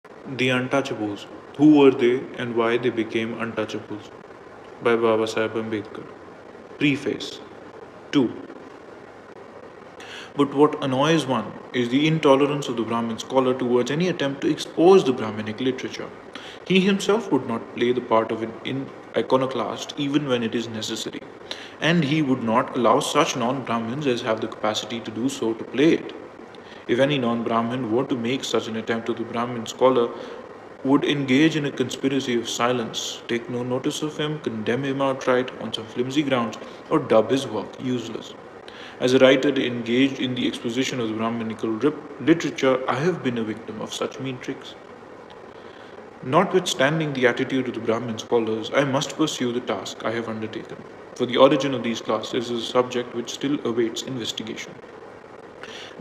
The Untouchables. Who were they and why they became untouchables? By Baba Sahib Ambedkar. Preface. 2. But what annoys one is the intolerance of the Brahmin scholar towards any attempt to expose the Brahminic literature. He himself would not play the part of an iconoclast even when it is necessary, and he would not allow such non Brahmins as have the capacity to do so to play it. If any non Brahmin were to make such an attempt, the Brahmin scholar would engage in a conspiracy of silence, take no notice of him, condemn him outright on some flimsy grounds, or dub his work useless. As a writer engaged in the exposition of the Brahminical literature, I have been a victim of such mean tricks. Notwithstanding the attitude of the Brahmin scholars, I must pursue the task I have undertaken, for the origin of these classes is a subject which still awaits investigation.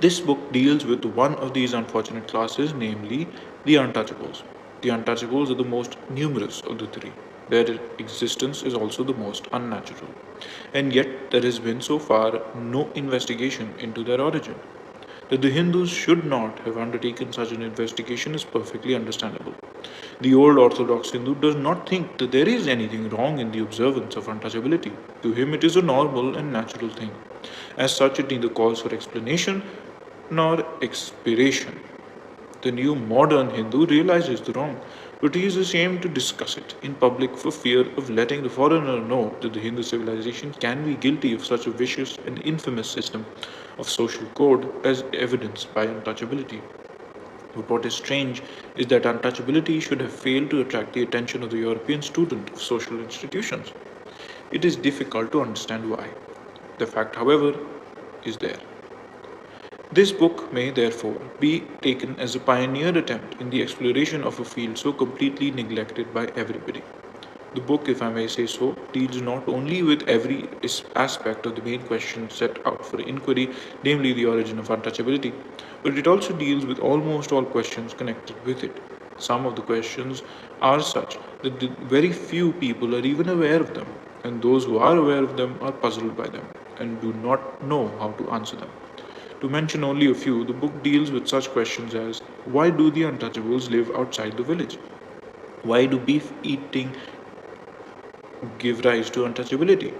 This book deals with one of these unfortunate classes, namely the Untouchables. The Untouchables are the most numerous of the three. Their existence is also the most unnatural. And yet, there has been so far no investigation into their origin. That the Hindus should not have undertaken such an investigation is perfectly understandable. The old Orthodox Hindu does not think that there is anything wrong in the observance of untouchability. To him, it is a normal and natural thing. As such, it neither calls for explanation nor expiration. The new modern Hindu realizes the wrong, but he is ashamed to discuss it in public for fear of letting the foreigner know that the Hindu civilization can be guilty of such a vicious and infamous system of social code as evidenced by untouchability. But what is strange is that untouchability should have failed to attract the attention of the European student of social institutions. It is difficult to understand why. The fact, however, is there. This book may therefore be taken as a pioneer attempt in the exploration of a field so completely neglected by everybody. The book, if I may say so, deals not only with every aspect of the main question set out for inquiry, namely the origin of untouchability, but it also deals with almost all questions connected with it. Some of the questions are such that very few people are even aware of them, and those who are aware of them are puzzled by them and do not know how to answer them. To mention only a few, the book deals with such questions as why do the untouchables live outside the village? Why do beef eating give rise to untouchability?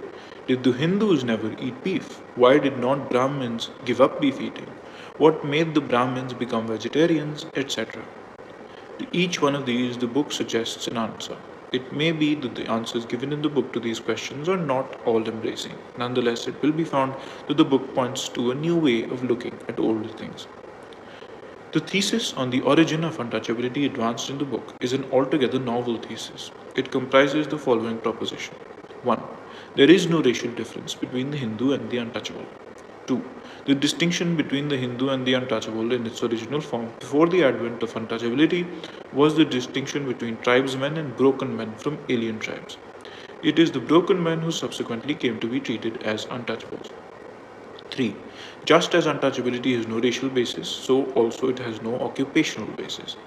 Did the Hindus never eat beef? Why did not Brahmins give up beef eating? What made the Brahmins become vegetarians, etc.? To each one of these, the book suggests an answer. It may be that the answers given in the book to these questions are not all embracing. Nonetheless, it will be found that the book points to a new way of looking at old things. The thesis on the origin of untouchability advanced in the book is an altogether novel thesis. It comprises the following proposition. 1. There is no racial difference between the Hindu and the untouchable. 2. The distinction between the Hindu and the untouchable in its original form before the advent of untouchability was the distinction between tribesmen and broken men from alien tribes. It is the broken men who subsequently came to be treated as untouchables. 3. Just as untouchability has no racial basis, so also it has no occupational basis.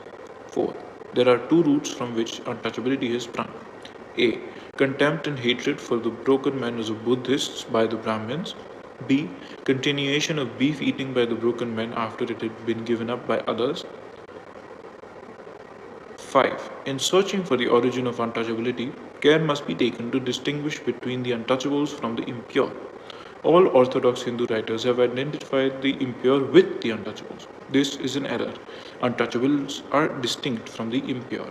4. There are two roots from which untouchability has sprung. A. Contempt and hatred for the broken men as of Buddhists by the Brahmins. B. Continuation of beef eating by the broken men after it had been given up by others. 5. In searching for the origin of untouchability, care must be taken to distinguish between the untouchables from the impure. All Orthodox Hindu writers have identified the impure with the untouchables. This is an error. Untouchables are distinct from the impure.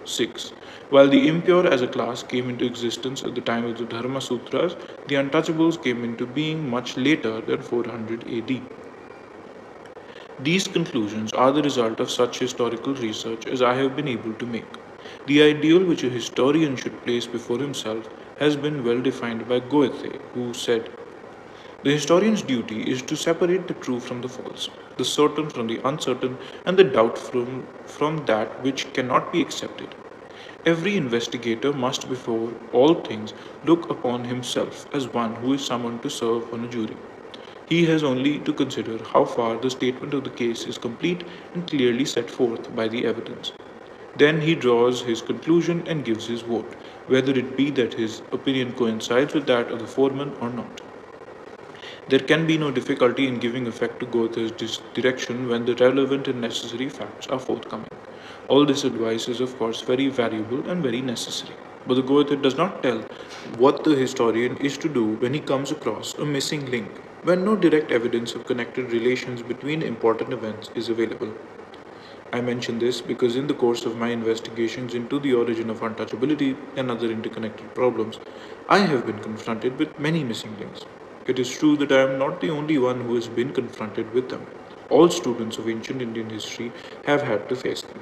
6. While the impure as a class came into existence at the time of the Dharma Sutras, the untouchables came into being much later than 400 AD. These conclusions are the result of such historical research as I have been able to make. The ideal which a historian should place before himself has been well defined by Goethe, who said, the historian's duty is to separate the true from the false, the certain from the uncertain, and the doubtful from that which cannot be accepted. Every investigator must, before all things, look upon himself as one who is summoned to serve on a jury. He has only to consider how far the statement of the case is complete and clearly set forth by the evidence. Then he draws his conclusion and gives his vote, whether it be that his opinion coincides with that of the foreman or not. There can be no difficulty in giving effect to Goethe's direction when the relevant and necessary facts are forthcoming. All this advice is, of course, very valuable and very necessary. But the Goethe does not tell what the historian is to do when he comes across a missing link, when no direct evidence of connected relations between important events is available. I mention this because in the course of my investigations into the origin of untouchability and other interconnected problems, I have been confronted with many missing links. It is true that I am not the only one who has been confronted with them. All students of ancient Indian history have had to face them.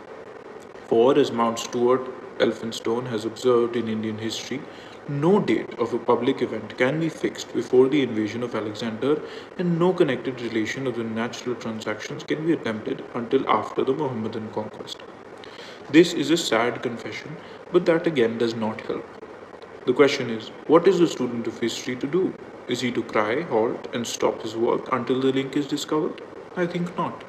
For, as Mount Stuart Elphinstone has observed in Indian history, no date of a public event can be fixed before the invasion of Alexander, and no connected relation of the natural transactions can be attempted until after the Mohammedan conquest. This is a sad confession, but that again does not help. The question is, what is a student of history to do? Is he to cry, halt, and stop his work until the link is discovered? I think not.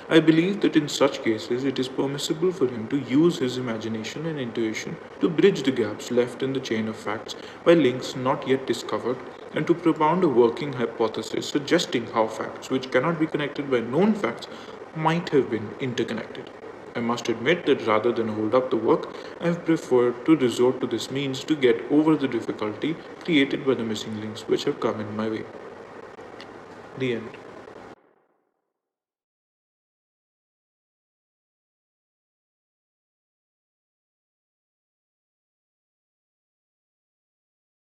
I believe that in such cases it is permissible for him to use his imagination and intuition to bridge the gaps left in the chain of facts by links not yet discovered and to propound a working hypothesis suggesting how facts which cannot be connected by known facts might have been interconnected. I must admit that rather than hold up the work, I have preferred to resort to this means to get over the difficulty created by the missing links which have come in my way. The end.